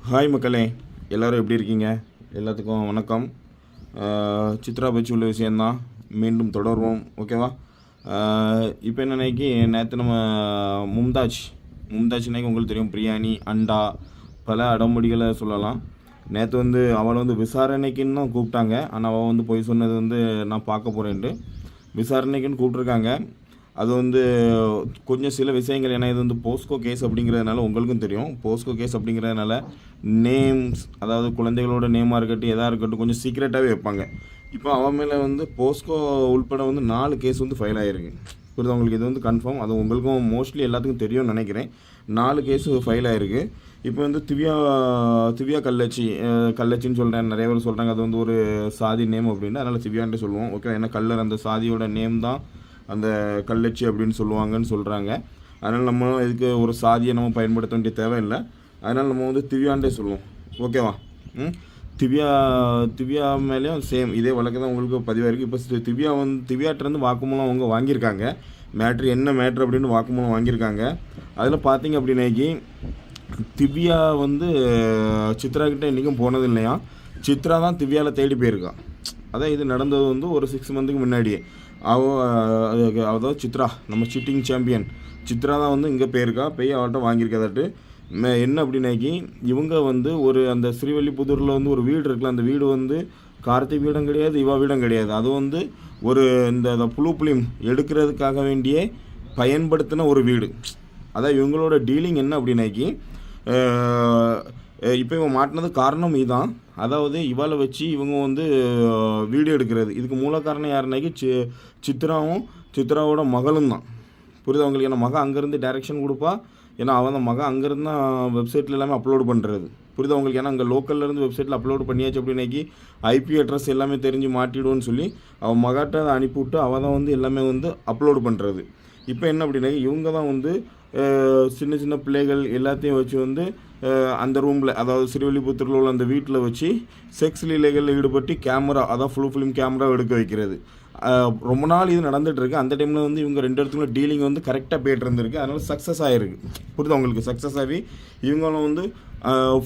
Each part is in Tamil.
ஹாய் மக்களே, எல்லோரும் எப்படி இருக்கீங்க? எல்லாத்துக்கும் வணக்கம். சித்ரா பற்றி உள்ள விஷயந்தான் மீண்டும் தொடர்வோம், ஓகேவா? இப்போ என்னன்னைக்கு நேற்று நம்ம மும்தாஜ் இன்னைக்கு உங்களுக்கு தெரியும், பிரியாணி அண்டா பல அடம்படிகளை சொல்லலாம். நேற்று அவளை விசாரணைக்குன்னு தான் கூப்பிட்டாங்க. ஆனால் அவள் போய் சொன்னது நான் பார்க்க போகிறேன்ட்டு விசாரணைக்குன்னு கூப்பிட்ருக்காங்க. அது கொஞ்சம் சில விஷயங்கள், ஏன்னா இது போஸ்கோ கேஸ் அப்படிங்கிறதுனால உங்களுக்கும் தெரியும். போஸ்கோ கேஸ் அப்படிங்கிறதுனால நேம்ஸ், அதாவது குழந்தைகளோட நேமாக இருக்கட்டும் எதாக இருக்கட்டும் கொஞ்சம் சீக்ரெட்டாகவே வைப்பாங்க. இப்போ அவன் மேலே போஸ்கோ உள்பட 4 கேஸ் ஃபைல் ஆகிருக்கு. புரியுது உங்களுக்கு? இது கன்ஃபார்ம். அது உங்களுக்கும் மோஸ்ட்லி எல்லாத்துக்கும் தெரியும்னு நினைக்கிறேன். 4 கேஸ் ஃபைல் ஆகிருக்கு. இப்போ திவ்யா கள்ளச்சின்னு சொல்கிறேன். நிறைய பேர் சொல்கிறாங்க அது ஒரு சாதி நேம் அப்படின்னு. அதனால் திவ்யான்ட்டு சொல்லுவோம், ஓகே? ஏன்னா கல்லர் அந்த சாதியோட நேம் தான் அந்த கள்ளச்சி அப்படின்னு சொல்லுவாங்கன்னு சொல்கிறாங்க. அதனால் நம்ம இதுக்கு ஒரு சாதியை நம்ம பயன்படுத்த வேண்டிய தேவையில்லை. அதனால் நம்ம திவ்யாண்டே சொல்லுவோம், ஓகேவா? திவ்யா மேலேயும் சேம் இதே வழக்கு தான் உங்களுக்கு பதிவாக இருக்குது. இப்போ திவ்யாட்டிருந்து வாக்குமூலம் அவங்க வாங்கியிருக்காங்க. என்ன மேட்ரு அப்படின்னு வாக்குமூலம் வாங்கியிருக்காங்க. அதில் பார்த்தீங்க அப்படின்னாக்கி திவ்யா சித்ரா கிட்டே இன்றைக்கும் போனது இல்லையா. சித்ரா தான் திவ்யாவில் தேடி போயிருக்கான். அதான் இது நடந்தது ஒரு 6 மந்த்துக்கு முன்னாடியே. அதாவது சித்ரா, நம்ம சிட்டிங் சாம்பியன் சித்ரா தான் இங்கே போயிருக்கா. போய் அவள்கிட்ட வாங்கியிருக்கதாட்டு. என்ன அப்படின்னாக்கி இவங்க ஒரு அந்த ஸ்ரீவல்லிபுத்தூரில் ஒரு வீடு இருக்குல்ல, அந்த வீடு கார்த்திக் வீடம் கிடையாது, இவா வீடம் கிடையாது. அது ஒரு இந்த புழு புளியம் எடுக்கிறதுக்காக வேண்டியே பயன்படுத்தின ஒரு வீடு. அதான் இவங்களோட டீலிங் என்ன அப்படின்னாக்கி இப்போ இவன் மாட்டினது காரணம் இதுதான். அதாவது இவாளை வச்சு இவங்க வீடியோ எடுக்கிறது. இதுக்கு மூல காரணம் யாருனாக்கி சித்ராவோட மகளும் தான். புரியுது அவங்களுக்கு? ஏன்னா மகன் அங்கேருந்து டைரெக்ஷன் கொடுப்பா. ஏன்னா அவன் மகன் அங்கேருந்து தான் வெப்சைட்டில் எல்லாமே அப்லோடு பண்ணுறது. புரியுது அவங்களுக்கு? ஏன்னா அங்கே லோக்கல்லேருந்து வெப்சைட்டில் அப்லோடு பண்ணியாச்சு அப்படின்னாக்கி ஐபி அட்ரஸ் எல்லாமே தெரிஞ்சு மாட்டிடுவோன்னு சொல்லி அவன் மகாட்ட அதை அனுப்பிவிட்டு அவள் தான் எல்லாமே அப்லோடு பண்ணுறது. இப்போ என்ன அப்படின்னாக்கி இவங்க தான் சின்ன சின்ன பிள்ளைகள் எல்லாத்தையும் வச்சு அந்த ரூமில், அதாவது ஸ்ரீவல்லிபுத்தூரில் உள்ள அந்த வீட்டில் வச்சு செக்ஸ் லீலைகளில் ஈடுபட்டு கேமரா, அதான் ஃபுல் ஃபிலிம் கேமரா எடுக்க வைக்கிறது. ரொம்ப நாள் இது நடந்துகிட்ருக்கு. அந்த டைமில் இவங்க 2 இடத்துல டீலிங் கரெக்டாக போய்ட்டு இருந்திருக்கு. அதனால் சக்ஸஸ் ஆகிருக்கு. புரியுது அவங்களுக்கு? சக்ஸஸ் ஆகி இவங்களும்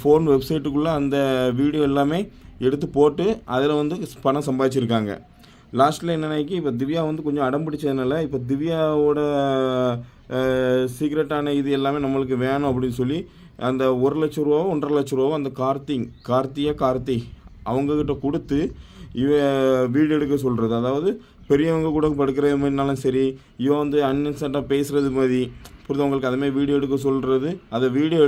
ஃபோன் வெப்சைட்டுக்குள்ளே அந்த வீடியோ எல்லாமே எடுத்து போட்டு அதில் பணம் சம்பாதிச்சிருக்காங்க. லாஸ்ட்டில் என்னன்னாக்கி இப்போ திவ்யா கொஞ்சம் அடம் பிடிச்சதுனால இப்போ திவ்யாவோட சீக்ரெட்டான இது எல்லாமே நம்மளுக்கு வேணும் அப்படின்னு சொல்லி அந்த 1 லட்ச ரூபாவோ 1.5 லட்ச ரூபாவோ அந்த கார்த்தி அவங்கக்கிட்ட கொடுத்து வீடியோ எடுக்க சொல்கிறது. அதாவது பெரியவங்க கூட படுக்கிற மாதிரினாலும் சரி, இவன் அன்இன்சென்ட்டாக பேசுகிறது மாதிரி, புரியுது உங்களுக்கு? அதுமாதிரி வீடியோ எடுக்க சொல்கிறது. அதை வீடியோ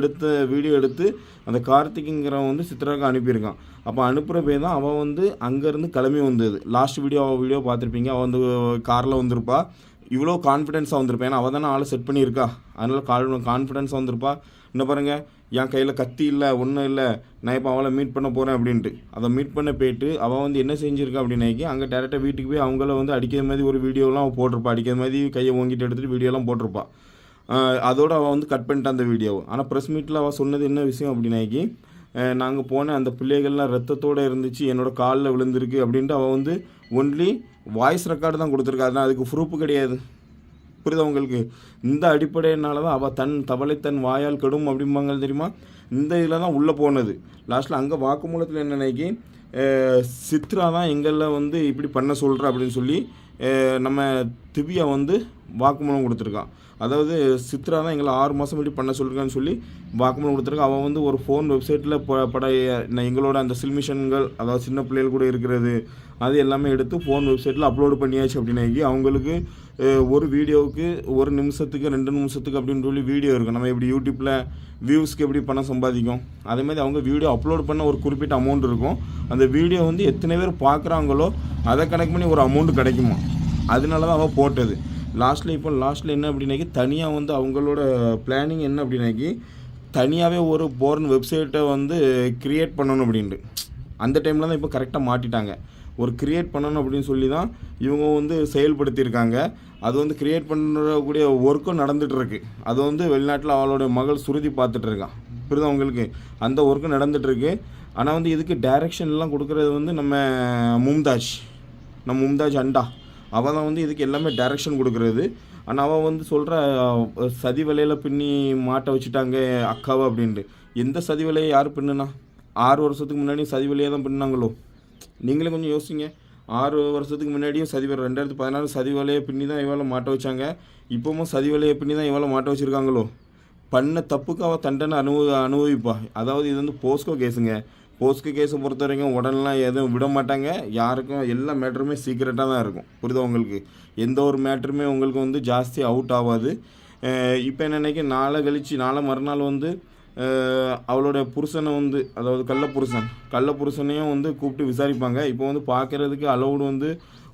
எடுத்து அந்த கார்த்திக்குங்கிறவன் சித்ராவுக்கு அனுப்பியிருக்கான். அப்போ அனுப்புகிற பேர் தான் அவன் அங்கேருந்து கிளம்பி வந்தது. லாஸ்ட் வீடியோ பார்த்துருப்பீங்க. அவன் காரில் வந்திருப்பா. இவ்வளோ கான்ஃபிடென்ஸாக வந்திருப்பேன். ஏன்னா அவள் தானே ஆளை செட் பண்ணியிருக்கா. அதனால் கான்ஃபிடென்ஸாக வந்திருப்பா. இன்னும் பாருங்கள், என் கையில் கத்தி இல்லை, ஒன்றும் இல்லை, நான் இப்போ அவளை மீட் பண்ண போகிறேன் அப்படின்ட்டு. அதை மீட் பண்ண போயிட்டு அவள் என்ன செஞ்சுருக்கா அப்படின்னாக்கி அங்கே டேரெக்டாக வீட்டுக்கு போய் அவங்கள அடிக்கிற மாதிரி ஒரு வீடியோலாம் அவள் போட்டிருப்பா. அடிக்கிற மாதிரி கையை ஓங்கிட்டு எடுத்துகிட்டு வீடியோலாம் போட்டிருப்பா. அதோடு அவள் கட் பண்ணிட்டான் அந்த வீடியோவை. ஆனால் ப்ரெஸ் மீட்டில் அவள் சொன்னது என்ன விஷயம் அப்படின்னாக்கி, நாங்கள் போன அந்த பிள்ளைகள்லாம் ரத்தத்தோடு இருந்துச்சு, என்னோடய காலில் விழுந்திருக்கு அப்படின்ட்டு அவள் ஒன்லி வாய்ஸ் ரெக்கார்டு தான் கொடுத்துருக்கா. அதனால் அதுக்கு ப்ரூஃப் கிடையாது. புரியுது உங்களுக்கு? இந்த அடிப்படையினால தான் அவள் தவளை தன் வாயால் கெடும் அப்படிம்பாங்க தெரியுமா? இந்த இதில் தான் உள்ளே போனது. லாஸ்ட்டில் அங்கே வாக்குமூலத்தில் என்னன்னாக்கி சித்ரா தான் எங்களில் இப்படி பண்ண சொல்கிற அப்படின்னு சொல்லி நம்ம திவ்யா வாக்குமூலம் கொடுத்துருக்கான். அதாவது சித்ரா தான் எங்களை 6 மாதம் இப்படி பண்ண சொல்லிருக்கான்னு சொல்லி வாக்குமூலம் கொடுத்துருக்கா. அவன் ஒரு ஃபோன் வெப்சைட்டில் எங்களோட அந்த சில்மிஷன்கள், அதாவது சின்ன பிள்ளைகள் கூட இருக்கிறது, அது எல்லாமே எடுத்து ஃபோன் வெப்சைட்டில் அப்லோடு பண்ணியாச்சு அப்படின்னாக்கி அவங்களுக்கு ஒரு வீடியோவுக்கு 1 நிமிஷத்துக்கு 2 நிமிஷத்துக்கு அப்படின்னு சொல்லி வீடியோ இருக்கும். நம்ம எப்படி யூடியூப்பில் வியூஸ்க்கு எப்படி பணம் சம்பாதிக்கும், அதேமாதிரி அவங்க வீடியோ அப்லோட் பண்ண ஒரு குறிப்பிட்ட அமௌண்ட் இருக்கும். அந்த வீடியோ எத்தனை பேர் பார்க்குறாங்களோ அதை கணக்கு பண்ணி ஒரு அமௌண்ட் கிடைக்குமா. அதனால தான் அவள் போட்டது. லாஸ்ட்டில் என்ன அப்படின்னாக்கி தனியாக அவங்களோட பிளானிங் என்ன அப்படின்னாக்கி தனியாகவே ஒரு போர்ன் வெப்சைட்டை க்ரியேட் பண்ணணும் அப்படின்ட்டு. அந்த டைமில் தான் இப்போ கரெக்டாக மாட்டிட்டாங்க. ஒரு க்ரியேட் பண்ணணும் அப்படின்னு சொல்லி தான் இவங்க செயல்படுத்தியிருக்காங்க. அது க்ரியேட் பண்ணக்கூடிய ஒர்க்கும் நடந்துகிட்ருக்கு. அது வெளிநாட்டில் அவளோட மகள் சுருதி பார்த்துட்ருக்கான். புரியுது அவங்களுக்கு? அந்த ஒர்க்கும் நடந்துகிட்ருக்கு. ஆனால் இதுக்கு டைரெக்ஷன்லாம் கொடுக்குறது நம்ம மும்தாஜ் அண்டா. அவள் தான் இதுக்கு எல்லாமே டைரெக்ஷன் கொடுக்குறது. ஆனால் அவள் சொல்கிற சதி வலையில் பின்னி மாட்ட வச்சுட்டாங்க அக்காவை அப்படின்ட்டு. எந்த சதி வேலையை யார் பின்னுனா? 6 வருஷத்துக்கு முன்னாடி சதி வேலையை தான் பின்னாங்களோ? நீங்களே கொஞ்சம் யோசிங்க. 6 வருஷத்துக்கு முன்னாடியும் சதி வேலை 2016 சதி வேலையை பின்னி தான் இவளை மாட்ட வச்சாங்க. இப்போவும் சதி வேலையை பின்னி தான் இவளை மாட்ட வச்சுருக்காங்களோ? பண்ண தப்புக்கு அவள் தண்டனை அனுபவிப்பா. அதாவது இது வந்து போஸ்கோ கேஸுங்க. போஸ்கோ கேஸை பொறுத்த வரைக்கும் உடனெலாம் எதுவும் விட மாட்டாங்க. யாருக்கும் எல்லா மேட்டருமே சீக்கிரட்டாக தான் இருக்கும். புரியுதா உங்களுக்கு? எந்த ஒரு மேட்டருமே உங்களுக்கு வந்து ஜாஸ்தி அவுட் ஆகாது. இப்போ என்னென்னைக்கு நாளை மறுநாள் வந்து அவளோட புருஷனை வந்து, அதாவது கள்ள புருஷனையும் வந்து கூப்பிட்டு விசாரிப்பாங்க. இப்போ வந்து பார்க்குறதுக்கு அலௌடு வந்து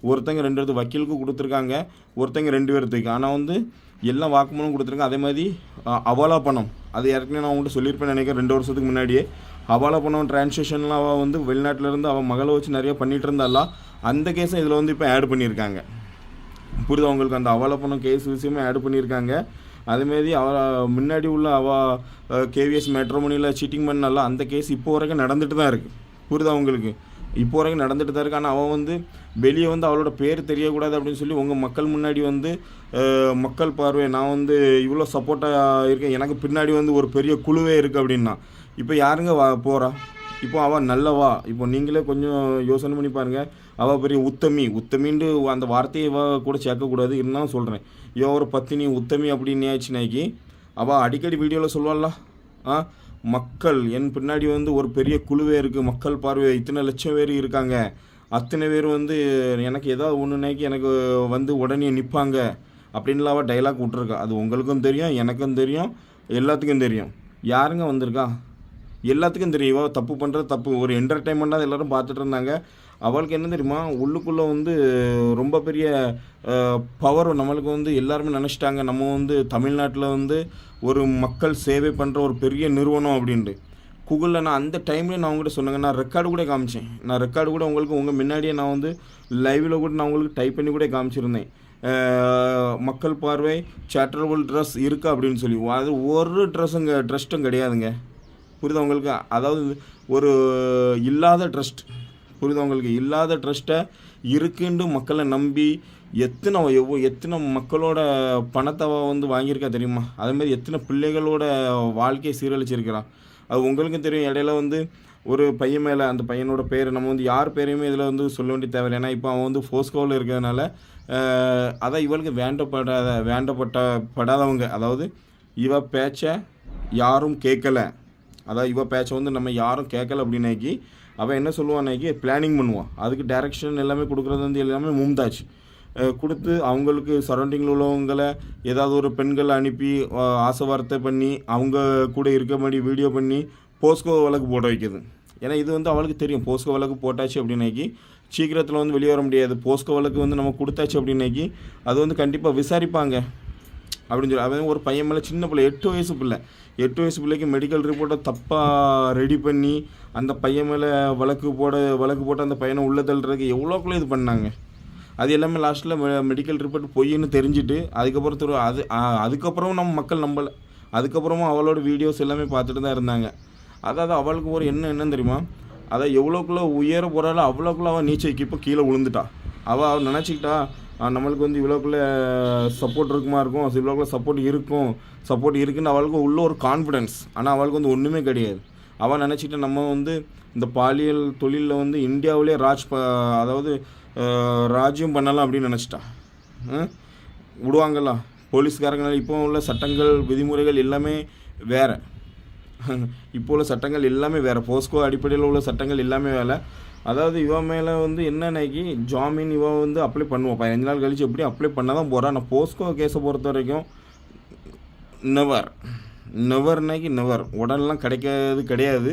ஒருத்தங்க 2 பேர்த்து வக்கீலுக்கு கொடுத்துருக்காங்க, ஒருத்தங்க 2 பேர்த்துக்கு. ஆனால் வந்து எல்லாம் வாக்குமூலம் கொடுத்துருக்காங்க. அதே மாதிரி அவாலா பணம், அது ஏற்கனவே நான் உங்கள்கிட்ட சொல்லியிருப்பேன் நினைக்கிறேன் 2 வருஷத்துக்கு முன்னாடியே. அவாலா பணம் டிரான்சாக்ஷன்லாம் அவள் வந்து வெளிநாட்டிலேருந்து அவள் மகளை வச்சு நிறைய பண்ணிகிட்டு இருந்தாலாம். அந்த கேஸை இதில் வந்து இப்போ ஆட் பண்ணியிருக்காங்க. புரியுதா உங்களுக்கு? அந்த அவாலா பணம் கேஸ் விஷயமே ஆட் பண்ணியிருக்காங்க. அதேமாரி முன்னாடி உள்ள கேவிஎஸ் மேட்ரோமனியில் சீட்டிங் பண்ணால அந்த கேஸ் இப்போ வரைக்கும் நடந்துட்டு தான் இருக்குது. புரியுதா உங்களுக்கு? இப்போ வரைக்கும் நடந்துட்டு தான் இருக்குது. ஆனால் அவள் வந்து வெளியே வந்து அவளோட பேர் தெரியக்கூடாது அப்படின்னு சொல்லி உங்கள் மக்கள் முன்னாடி வந்து மக்கள் பார்வை, நான் வந்து இவ்வளோ சப்போர்ட்டாக இருக்கேன், எனக்கு பின்னாடி வந்து ஒரு பெரிய குழுவே இருக்குது அப்படின்னா இப்போ யாருங்க போகிறா? இப்போ அவள் நல்லவா? இப்போ நீங்களே கொஞ்சம் யோசனை பண்ணி பாருங்கள். அவள் பெரிய உத்தமின்ட்டு அந்த வார்த்தையை கூட சேர்க்கக்கூடாது. இருந்தாலும் சொல்கிறேன், ஒரு பத்தினி உத்தமி அப்படின்னு ஆச்சுனாக்கி அவள் அடிக்கடி வீடியோவில் சொல்லுவாள்ல, மக்கள் என் பின்னாடி வந்து ஒரு பெரிய குழுவே இருக்குது, மக்கள் பார்வை இத்தனை லட்சம் பேர் இருக்காங்க, அத்தனை பேர் வந்து எனக்கு ஏதாவது ஒன்றுனாக்கி எனக்கு வந்து உடனே நிற்பாங்க அப்படின்லாம் அவள் டைலாக் விட்ருக்கா. அது உங்களுக்கும் தெரியும், எனக்கும் தெரியும், எல்லாத்துக்கும் தெரியும். யாருங்க வந்திருக்கா? எல்லாத்துக்கும் தெரியும். இவள் தப்பு பண்ணுறது தப்பு. ஒரு என்டர்டைன்மெண்ட்டாக எல்லோரும் பார்த்துட்டு இருந்தாங்க. அவளுக்கு என்ன தெரியுமா, உள்ளுக்குள்ளே வந்து ரொம்ப பெரிய பவர் நம்மளுக்கு வந்து எல்லாருமே நினச்சிட்டாங்க, நம்ம வந்து தமிழ்நாட்டில் வந்து ஒரு மக்கள் சேவை பண்ணுற ஒரு பெரிய நிறுவனம் அப்படின்ட்டு. கூகுளில் நான் அந்த டைம்லேயே நான் உங்கள்கிட்ட சொன்னேங்க, நான் ரெக்கார்டு கூட காமிச்சேன். நான் ரெக்கார்டு கூட உங்களுக்கு உங்கள் முன்னாடியே நான் வந்து லைவில் கூட நான் உங்களுக்கு டைப் பண்ணி கூட காமிச்சிருந்தேன். மக்கள் பார்வை சேரிட்டபிள் ட்ரஸ் இருக்கா அப்படின்னு சொல்லி. அது ஒரு ட்ரஸ்ட்டும் கிடையாதுங்க. புரியுதா உங்களுக்கு? அதாவது ஒரு இல்லாத ட்ரஸ்ட். புரியுதா உங்களுக்கு? இல்லாத ட்ரஸ்ட்டை இருக்குன்னு மக்களை நம்பி எத்தனை மக்களோட பணத்தை வந்து வாங்கியிருக்கா தெரியுமா? அதேமாதிரி எத்தனை பிள்ளைகளோட வாழ்க்கையை சீரழிச்சிருக்கிறான். அது உங்களுக்கும் தெரியும். இடையில வந்து ஒரு பையன் மேலே, அந்த பையனோட பேர் நம்ம வந்து யார் பேரையுமே இதில் வந்து சொல்ல வேண்டிய தேவையில்லை. ஏன்னா இப்போ அவன் வந்து போஸ்கோவில் இருக்கிறதுனால அதான் இவளுக்கு வேண்டப்படாதவங்க, அதாவது இவ பேச்சை யாரும் கேட்கலை, அதாவது இவ பேச்சை வந்து நம்ம யாரும் கேட்கல அப்படின்னாக்கி அவன் என்ன சொல்லுவான்னாக்கி பிளானிங் பண்ணுவான். அதுக்கு டைரக்ஷன் எல்லாமே கொடுக்குறது வந்து எல்லாமே மும்தாஜ் கொடுத்து அவங்களுக்கு சரௌண்டிங்கில் உள்ளவங்களை ஏதாவது ஒரு பெண்களை அனுப்பி ஆசை வார்த்தை பண்ணி அவங்க கூட இருக்க மாதிரி வீடியோ பண்ணி போஸ்கோ வழக்கு போட வைக்கிது. ஏன்னா இது வந்து அவளுக்கு தெரியும், போஸ்கோ வழக்கு போட்டாச்சு அப்படின்னாக்கி சீக்கிரத்தில் வந்து வெளியே வர முடியாது. போஸ்கோ வழக்கு வந்து நம்ம கொடுத்தாச்சு அப்படின்னாக்கி அது வந்து கண்டிப்பாக விசாரிப்பாங்க அப்படின்னு சொல்லி. அவன் ஒரு பையன் மேலே சின்ன பிள்ளை 8 வயசு பிள்ளைக்கு மெடிக்கல் ரிப்போர்ட்டை தப்பாக ரெடி பண்ணி அந்த பையன் மேலே வழக்கு போட்டு அந்த பையனை உள்ள தள்ளுறதுக்கு எவ்வளோக்குள்ளே இது பண்ணாங்க. அது எல்லாமே லாஸ்ட்டில் மெடிக்கல் ரிப்போர்ட் பொய்ன்னு தெரிஞ்சுட்டு அதுக்கப்புறம் நம்ம மக்கள் நம்பலை. அதுக்கப்புறமும் அவளோட வீடியோஸ் எல்லாமே பார்த்துட்டு தான் இருந்தாங்க. அதாவது அவளுக்கு ஒரு என்னன்னு தெரியுமா, அதாவது எவ்வளோக்குள்ளே உயர போகிறாலும் அவ்வளோக்குள்ளே அவள் நீச்சலுக்கு இப்போ கீழே விழுந்துட்டா. அவள் நினச்சிக்கிட்டா நம்மளுக்கு வந்து இவ்வளோக்குள்ளே சப்போர்ட் இருக்கும், இவ்வளோக்குள்ளே சப்போர்ட் இருக்குன்னு அவளுக்கு உள்ள ஒரு கான்ஃபிடென்ஸ். ஆனால் அவளுக்கு வந்து ஒன்றுமே கிடையாது. அவள் நினச்சிக்கிட்ட நம்ம வந்து இந்த பாலியல் தொழிலில் வந்து இந்தியாவிலே அதாவது ராஜ்யம் பண்ணலாம் அப்படின்னு நினச்சிட்டா. விடுவாங்களா போலீஸ்காரங்களால்? இப்போ உள்ள சட்டங்கள் விதிமுறைகள் எல்லாமே வேறு. இப்போ உள்ள சட்டங்கள் எல்லாமே வேறு. போஸ்கோ அடிப்படையில் உள்ள சட்டங்கள் எல்லாமே வேலை. அதாவது இவன் மேலே வந்து என்னன்னாக்கி ஜாமீன் இவன் வந்து அப்ளை பண்ணுவான். 15 நாள் கழிச்சு எப்படி அப்ளை பண்ண தான் போகிறான். ஆனால் போஸ்கோ கேஸை பொறுத்த வரைக்கும் நெவர் உடனெலாம் கிடையாது.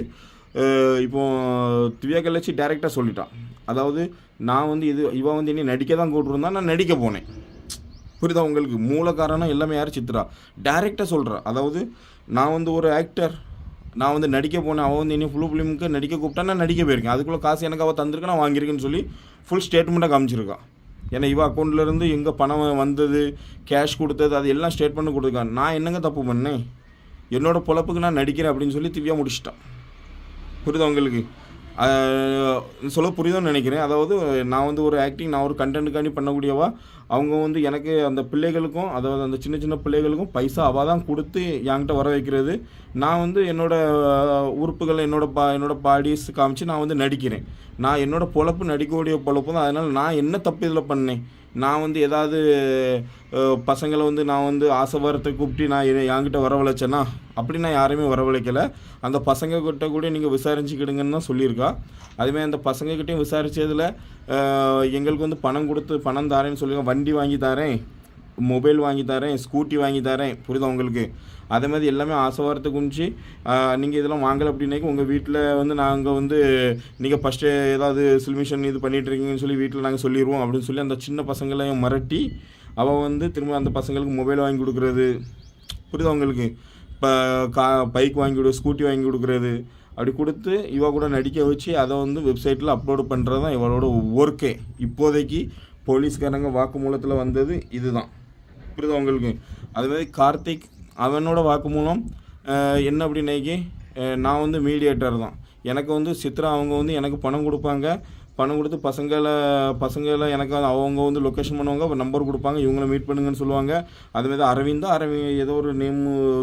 இப்போது திவ்யா கலச்சி டேரெக்டாக சொல்லிட்டான். அதாவது நான் வந்து இவன் வந்து என்னை நடிக்க தான் கூப்பிட்டுருந்தான், நான் நடிக்க போனேன். புரியுதா உங்களுக்கு? மூல காரணம் எல்லாமே யார்? சித்ரா டேரெக்டாக சொல்கிறா. அதாவது நான் வந்து ஒரு ஆக்டர், நான் வந்து நடிக்க போனேன், அவன் வந்து என்னை ஃபுல் ஃபிலிமுக்கு நடிக்க கூப்பிட்டா நான் நடிக்க போயிருக்கேன், அதுக்குள்ளே காசு எனக்கு அவள் தந்திருக்கேன், நான் வாங்கியிருக்கேன்னு சொல்லி ஃபுல் ஸ்டேட்மெண்ட்டாக காமிச்சிருக்கான். ஏன்னா இவள் அக்கௌண்ட்லேருந்து எங்கே பணம் வந்தது, கேஷ் கொடுத்தது, அது எல்லாம் ஸ்டேட்மெண்ட் கொடுத்துருக்கான். நான் என்னங்க தப்பு பண்ணேன்? என்னோடய பொழப்புக்கு நான் நடிக்கிறேன் அப்படின்னு சொல்லி திவ்யா முடிச்சிட்டான். புரியுதா உங்களுக்கு? சொல்ல புரியுதுன்னு நினைக்கிறேன். அதாவது நான் வந்து ஒரு ஆக்டிங், நான் ஒரு கண்டென்ட்டுக்காண்டி பண்ணக்கூடியவா, அவங்க வந்து எனக்கு அந்த பிள்ளைகளுக்கும், அதாவது அந்த சின்ன சின்ன பிள்ளைகளுக்கும் பைசா அவள் தான் கொடுத்து என்கிட்ட வர வைக்கிறது. நான் வந்து என்னோடய உறுப்புகள், என்னோடய பாடிஸ் காமிச்சு நான் வந்து நடிக்கிறேன். நான் என்னோடய பொழப்பு நடிக்கக்கூடிய பொழப்பு தான். அதனால் நான் என்ன தப்பு இதில் பண்ணேன்? நான் வந்து ஏதாவது பசங்களை வந்து நான் வந்து ஆசை வாரத்தை கூப்பிட்டு நான் என்கிட்ட வரவழைச்சேன்னா? அப்படி நான் யாரையுமே வரவழைக்கலை. அந்த பசங்கக்கிட்ட கூட நீங்கள் விசாரிச்சுக்கிடுங்கன்னு தான் சொல்லியிருக்கா. அதுமாதிரி அந்த பசங்கக்கிட்டையும் விசாரித்ததில் எங்களுக்கு வந்து பணம் தாரேன்னு சொல்லுங்கள், வண்டி வாங்கி தரேன், மொபைல் வாங்கி தரேன், ஸ்கூட்டி வாங்கி தரேன், புரியுதா உங்களுக்கு? அதே மாதிரி எல்லாமே ஆசை வாரத்தை குஞ்சு நீங்கள் இதெல்லாம் வாங்கலை அப்படின்னாக்கி உங்கள் வீட்டில் வந்து நாங்கள் வந்து நீங்கள் ஃபஸ்ட்டு ஏதாவது சில்மிஷன் இது பண்ணிகிட்ருக்கீங்கன்னு சொல்லி வீட்டில் நாங்கள் சொல்லிடுவோம் அப்படின்னு சொல்லி அந்த சின்ன பசங்களையும் மிரட்டி அவள் வந்து திரும்ப அந்த பசங்களுக்கு மொபைல் வாங்கி கொடுக்குறது, புரியுதா உங்களுக்கு? இப்போ பைக் வாங்கி ஸ்கூட்டி வாங்கி கொடுக்குறது, அப்படி கொடுத்து இவ கூட நடிக்க வச்சு அதை வந்து வெப்சைட்டில் அப்லோடு பண்ணுறது தான் இவளோட ஒர்க்கே. இப்போதைக்கு போலீஸ்காரங்க வாக்குமூலத்தில் வந்தது இதுதான், புரியுதா உங்களுக்கு? அதுமாதிரி கார்த்திக் அவனோட வாக்குமூலம் என்ன அப்படின்னாக்கி, நான் வந்து மீடியேட்டர் தான். எனக்கு வந்து சித்ரா அவங்க வந்து எனக்கு பணம் கொடுப்பாங்க, பணம் கொடுத்து பசங்களை எனக்கு அவங்க வந்து லொக்கேஷன் பண்ணுவாங்க, நம்பர் கொடுப்பாங்க, இவங்கள மீட் பண்ணுங்கன்னு சொல்லுவாங்க. அதுமாதிரி அரவிந்த் ஏதோ ஒரு நேம்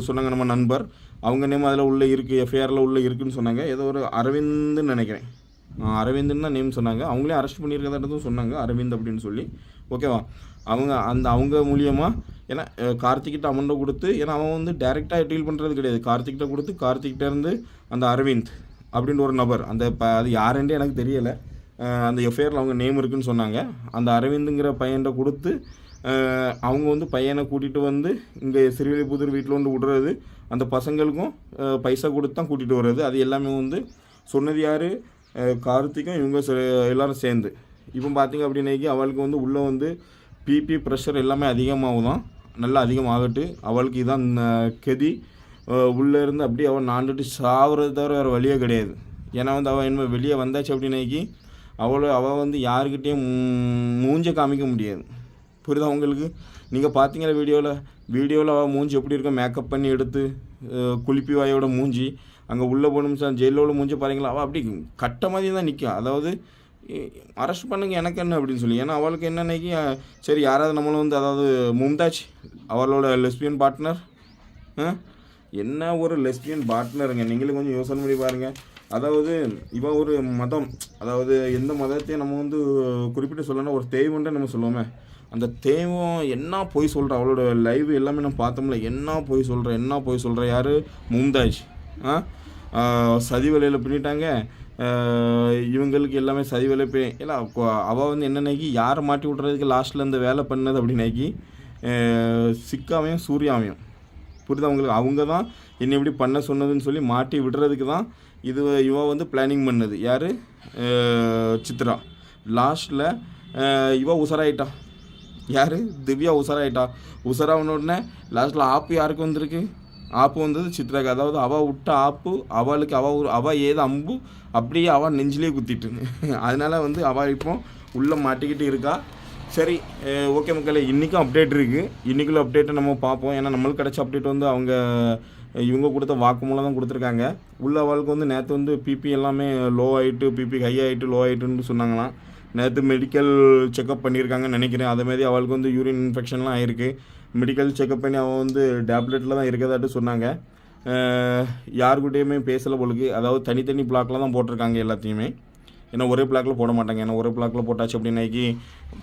சொன்னாங்க, நம்ம நண்பர், அவங்க நேம் அதில் உள்ளே இருக்குது, எஃப்ஐஆரில் உள்ளே இருக்குதுன்னு சொன்னாங்க. ஏதோ ஒரு அரவிந்துன்னு நினைக்கிறேன், அரவிந்துன்னு தான் நேம் சொன்னாங்க. அவங்களே அரெஸ்ட் பண்ணியிருக்கதாட்டதும் சொன்னாங்க, அரவிந்த் அப்படின்னு சொல்லி. ஓகேவா? அவங்க மூலியமாக, ஏன்னா கார்த்திக்கிட்ட அமௌண்ட்டை கொடுத்து, ஏன்னா அவன் வந்து டைரெக்டாக டீல் பண்ணுறது கிடையாது, கார்த்திக்கிட்ட கொடுத்து கார்த்திக்கிட்டேருந்து அந்த அரவிந்த் அப்படின்ற ஒரு நபர், அது யாருன்றே எனக்கு தெரியலை, அந்த எஃப்ஐஆரில் அவங்க நேம் இருக்குதுன்னு சொன்னாங்க. அந்த அரவிந்துங்கிற பையன்கிட்ட கொடுத்து அவங்க வந்து பையனை கூட்டிகிட்டு வந்து இங்கே சிறுவில்லிபுத்தூர் வீட்டில் வந்து விடுறது, அந்த பசங்களுக்கும் பைசா கொடுத்து தான் கூட்டிகிட்டு வர்றது. அது எல்லாமே வந்து சொன்னது யார்? கார்த்திக்கும் இவங்க எல்லோரும் சேர்ந்து. இப்போ பார்த்திங்க அப்படின்னாக்கி அவளுக்கு வந்து உள்ளே வந்து பிபி ப்ரெஷர் எல்லாமே அதிகமாகும் தான், நல்லா அதிகமாகட்டு. அவளுக்கு இதான் கெதி. உள்ளே இருந்து அப்படியே அவள் நாண்டுட்டு சாவுறது தவிர வேறு வழியே கிடையாது. ஏன்னா வந்து அவள் என்ன வெளியே வந்தாச்சு அப்படின்னாக்கி அவள் வந்து யாருக்கிட்டேயும் மூஞ்ச காமிக்க முடியாது, புரியுதா உங்களுக்கு? நீங்கள் பார்த்தீங்களா வீடியோவில் அவள் மூஞ்சி எப்படி இருக்கும், மேக்கப் பண்ணி எடுத்து குளிப்பி வாயோட மூஞ்சி, அங்கே உள்ளே போகணும் ஜெயிலோட மூஞ்சி பாருங்களா, அவள் அப்படி கட்ட மாதிரி தான் நிற்கும். அதாவது அரெஸ்ட் பண்ணுங்க எனக்கு என்ன அப்படின்னு சொல்லி. ஏன்னா அவளுக்கு என்னன்னைக்கு சரி யாராவது நம்மளும் வந்து, அதாவது மும்தாஜ் அவளோட லெஸ்பியன் பார்ட்னர், என்ன ஒரு லெஸ்பியன் பார்ட்னருங்க, நீங்களும் கொஞ்சம் யோசனை பண்ணி பாருங்கள். அதாவது இவன் ஒரு மதம், அதாவது எந்த மதத்தையும் நம்ம வந்து குறிப்பிட்டு சொல்லணும்னா ஒரு தெய்வம்ன்ட்டு நம்ம சொல்லுவோமே, அந்த தெய்வம் என்ன போய் சொல்கிற, அவளோட லைவ் எல்லாமே நம்ம பார்த்தோம்ல, என்ன போய் சொல்கிற யார்? மும்தாஜ். சதி வேலையில் பண்ணிட்டாங்க இவங்களுக்கு எல்லாமே, சதி வேலை ஏன்னா அவள் வந்து என்னன்னாக்கி யாரை மாட்டி விட்றதுக்கு லாஸ்ட்டில் இந்த வேலை பண்ணது அப்படின்னாக்கி சிக்காவையும் சூர்யாவையும், புரியுதா உங்களுக்கு? அவங்க தான் என்ன இப்படி பண்ண சொன்னதுன்னு சொல்லி மாட்டி விடுறதுக்கு தான் இவன் வந்து பிளானிங் பண்ணது. யார்? சித்ரா. லாஸ்ட்டில் இவன் உசராயிட்டா. யார்? திவ்யா உசராயிட்டா. உசராவனோடனே லாஸ்ட்டில் ஆப்பு யாருக்கு வந்திருக்கு? ஆப்பு வந்தது சித்ராக்கு. அதாவது அவள் விட்ட ஆப்பு அவளுக்கு அவள் ஏது அம்பு அப்படியே அவள் நெஞ்சிலே குத்திட்டு, அதனால் வந்து அவள் இப்போ உள்ளே மாட்டிக்கிட்டு இருக்கா. சரி, ஓகே மக்களே, இன்றைக்கும் அப்டேட் இருக்குது. இன்றைக்குள்ள அப்டேட்டை நம்ம பார்ப்போம். ஏன்னா நம்மளுக்கு கிடச்ச அப்டேட் வந்து இவங்க கொடுத்த வாக்குமூலம் தான் கொடுத்துருக்காங்க. உள்ள அவளுக்கு வந்து நேற்று வந்து பிபி எல்லாமே லோ ஆகிட்டு, பிபி ஹை ஆகிட்டு லோ ஆகிட்டுன்னு சொன்னாங்களாம். நேற்று மெடிக்கல் செக்கப் பண்ணியிருக்காங்கன்னு நினைக்கிறேன். அதேமாதிரி அவளுக்கு வந்து யூரின் இன்ஃபெக்ஷன்லாம் ஆகிருக்கு. மெடிக்கல் செக்கப் பண்ணி அவள் வந்து டேப்லெட்டில் தான் இருக்கிறதாட்டு சொன்னாங்க. யாருக்கிட்டையுமே பேசலை போலுக்கு. அதாவது தனித்தனி பிளாக்கில் தான் போட்டிருக்காங்க எல்லாத்தையுமே. ஏன்னா ஒரே பிளாக்கில் போட மாட்டாங்க. ஏன்னா ஒரே பிளாக்கில் போட்டாச்சு அப்படின்னாக்கி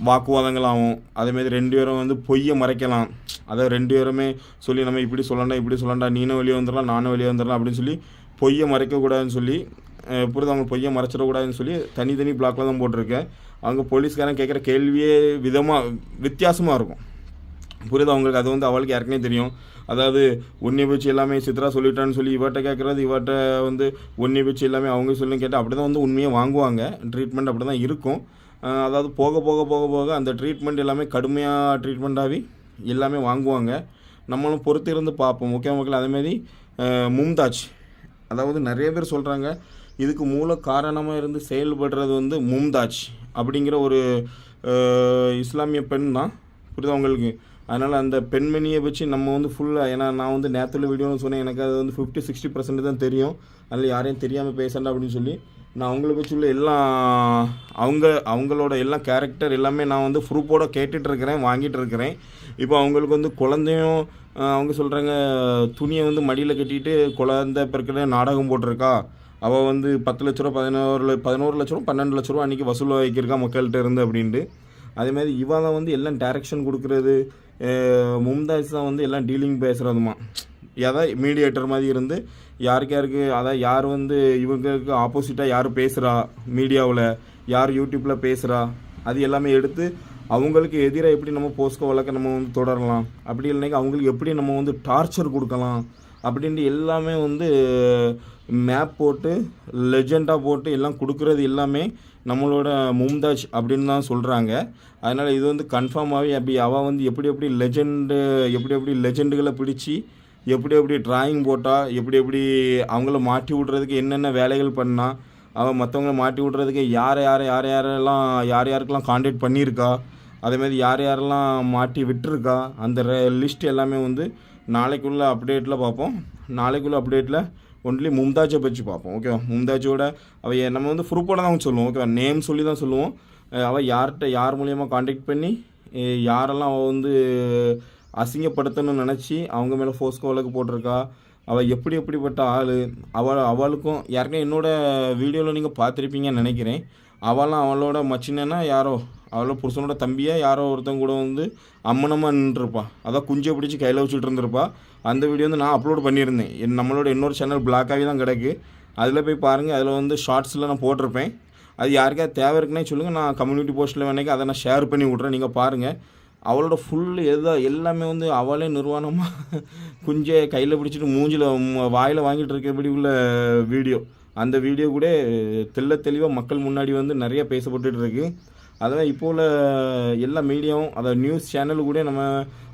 வாக்குவாதங்கள் ஆகும். அதேமாதிரி 2 பேரும் வந்து பொய்யை மறைக்கலாம். அதாவது 2 பேருமே சொல்லி நம்ம இப்படி சொல்லண்டா நீனும் வெளியே வந்துடலாம் நானும் வெளியே வந்துடலாம் அப்படின்னு சொல்லி பொய்யை மறைக்கக்கூடாதுன்னு சொல்லி, புரியுது? அவங்க பொய்யை மறைச்சிடக்கூடாதுன்னு சொல்லி தனி பிளாக்கில் தான் போட்டிருக்கேன். அவங்க போலீஸ்காரன் கேட்குற கேள்வியே வித்தியாசமாக இருக்கும், புரியுது அவங்களுக்கு? அது வந்து அவளுக்கு யாருக்குனே தெரியும். அதாவது உன்னை வச்சு எல்லாமே சித்ரா சொல்லிட்டான்னு சொல்லி இவட்ட கேட்குறது, இவட்ட வந்து உன்னை வச்சு எல்லாமே அவங்க சொல்லி கேட்டால் அப்படி தான் வந்து உண்மையாக வாங்குவாங்க. ட்ரீட்மெண்ட் அப்படி தான் இருக்கும். அதாவது போக அந்த ட்ரீட்மெண்ட் எல்லாமே கடுமையாக ட்ரீட்மெண்ட்டாகி எல்லாமே வாங்குவாங்க. நம்மளும் பொறுத்து இருந்து பார்ப்போம். ஓகே மக்கள்? அதேமாதிரி மும்தாஜ், அதாவது நிறைய பேர் சொல்கிறாங்க இதுக்கு மூல காரணமாக இருந்து செயல்படுறது வந்து மும்தாஜ் அப்படிங்கிற ஒரு இஸ்லாமிய பெண் தான், புரியுது அவங்களுக்கு? அதனால் அந்த பெண்மணியை வச்சு நம்ம வந்து ஃபுல்லாக, ஏன்னா நான் வந்து நேற்றுள்ள வீடியோன்னு சொன்னேன், எனக்கு அது வந்து 50-60% தான் தெரியும். அதில் யாரையும் தெரியாமல் பேசண்டா அப்படின்னு சொல்லி நான் அவங்கள பற்றி உள்ள எல்லாம் அவங்களோட எல்லாம் கேரக்டர் எல்லாமே நான் வந்து ப்ரூஃபோட கேட்டுட்ருக்கிறேன், வாங்கிட்டு இருக்கிறேன். இப்போ அவங்களுக்கு வந்து குழந்தையும் அவங்க சொல்கிறாங்க, துணியை வந்து மடியில் கட்டிட்டு குழந்தை பிறக்கிற நாடகம் போட்டிருக்கா, அவள் வந்து 10 லட்ச ரூபா 11 லட்ச ரூபா 12 லட்ச ரூபா அன்றைக்கி வசூல் வைக்கிருக்கா மக்கள்கிட்ட இருந்து அப்படின்ட்டு. அதேமாதிரி இவன் தான் வந்து எல்லாம் டைரக்ஷன் கொடுக்குறது, மும்தாஜ் தான் வந்து எல்லாம் டீலிங் பேசுகிறதுமா. அதான் மீடியேட்டர் மாதிரி இருந்து யாருக்கு அதான் யார் வந்து இவங்களுக்கு ஆப்போசிட்டாக யார் பேசுகிறா மீடியாவில், யார் யூடியூப்பில் பேசுகிறா, அது எல்லாமே எடுத்து அவங்களுக்கு எதிராக எப்படி நம்ம போஸ்கோ வழக்கை நம்ம வந்து தொடரலாம், அப்படி இல்லைனாக்கா அவங்களுக்கு எப்படி நம்ம வந்து டார்ச்சர் கொடுக்கலாம் அப்படின்ட்டு எல்லாமே வந்து மேப் போட்டு லெஜெண்டாக போட்டு எல்லாம் கொடுக்குறது எல்லாமே நம்மளோட மும்தாஜ் அப்படின்னு தான் சொல்கிறாங்க. அதனால் இது வந்து கன்ஃபார்மாகவே அப்படி அவள் வந்து எப்படி லெஜெண்டுகளை பிடிச்சி எப்படி ட்ராயிங் போட்டால் எப்படி அவங்கள மாட்டி விட்றதுக்கு என்னென்ன வேலைகள் பண்ணால், அவள் மற்றவங்கள மாட்டி விட்றதுக்கு யாருக்கெல்லாம் காண்டாக்ட் பண்ணியிருக்கா, அதேமாதிரி யாரெல்லாம் மாட்டி விட்டுருக்கா, அந்த லிஸ்ட் எல்லாமே வந்து நாளைக்குள்ள அப்டேட்டில் பார்ப்போம். நாளைக்குள்ள அப்டேட்டில் ஒன்லி மும்தாஜை பற்றி பார்ப்போம். ஓகேவா? மும்தாஜோட அவள் நம்ம வந்து ப்ரூஃபோட தான் சொல்லுவோம். ஓகேவா? நேம் சொல்லி தான் சொல்லுவோம். அவள் யார் மூலியமாக காண்டாக்ட் பண்ணி யாரெல்லாம் அவள் வந்து அசிங்கப்படுத்தணும்னு நினச்சி அவங்க மேலே போஸ்கோ வழக்கு போட்டிருக்கா, அவள் எப்படிப்பட்ட ஆள், அவளுக்கும் யாருக்கும் என்னோடய வீடியோவில் நீங்கள் பார்த்துருப்பீங்கன்னு நினைக்கிறேன். அவளோட மச்சினா யாரோ அவளோட புருஷனோட தம்பியா யாரோ ஒருத்தங்க கூட வந்து அம்மனமாக நின்றுருப்பா, அதான் குஞ்சை பிடிச்சி கையில் வச்சுட்டு இருந்திருப்பா. அந்த வீடியோ வந்து நான் அப்லோட் பண்ணியிருந்தேன். நம்மளோட இன்னொரு சேனல் பிளாக்காகவே தான் கிடக்கு, அதில் போய் பாருங்கள். அதில் வந்து ஷார்ட்ஸில் நான் போட்டிருப்பேன். அது யாருக்காவது தேவை இருக்குன்னே சொல்லுங்கள், நான் கம்யூனிட்டி போஸ்ட்டில் வேணாக்கி அதை நான் ஷேர் பண்ணி விட்றேன், நீங்கள் பாருங்கள். அவளோட ஃபுல் எல்லாமே வந்து அவளே நிர்வாணமாக குஞ்சை கையில் பிடிச்சிட்டு மூஞ்சில் வாயில் வாங்கிட்டு இருக்கபடி உள்ள வீடியோ. அந்த வீடியோ கூட தெளிவாக மக்கள் முன்னாடி வந்து நிறைய பேசப்பட்டுட்டு இருக்கு. அதனால் இப்போ உள்ள எல்லா மீடியாவும் அதை நியூஸ் சேனல் கூட நம்ம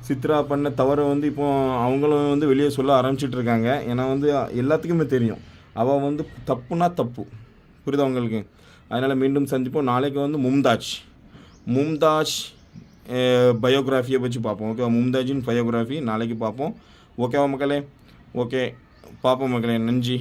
சித்ரா பண்ண தவிர வந்து இப்போ அவங்களும் வந்து வெளியே சொல்ல ஆரம்பிச்சிட்டு இருக்காங்க. ஏன்னா வந்து எல்லாத்துக்குமே தெரியும் அவள் வந்து தப்புனா தப்பு, புரியுதா உங்களுக்கு? அதனால் மீண்டும் சந்திப்போம். நாளைக்கு வந்து மும்தாஜ் பயோகிராஃபியை வச்சு பார்ப்போம். ஓகே, மும்தாஜின் பயோகிராஃபி நாளைக்கு பார்ப்போம். ஓகேவா மக்களே? ஓகே, பார்ப்போம் மக்களே. நன்றி.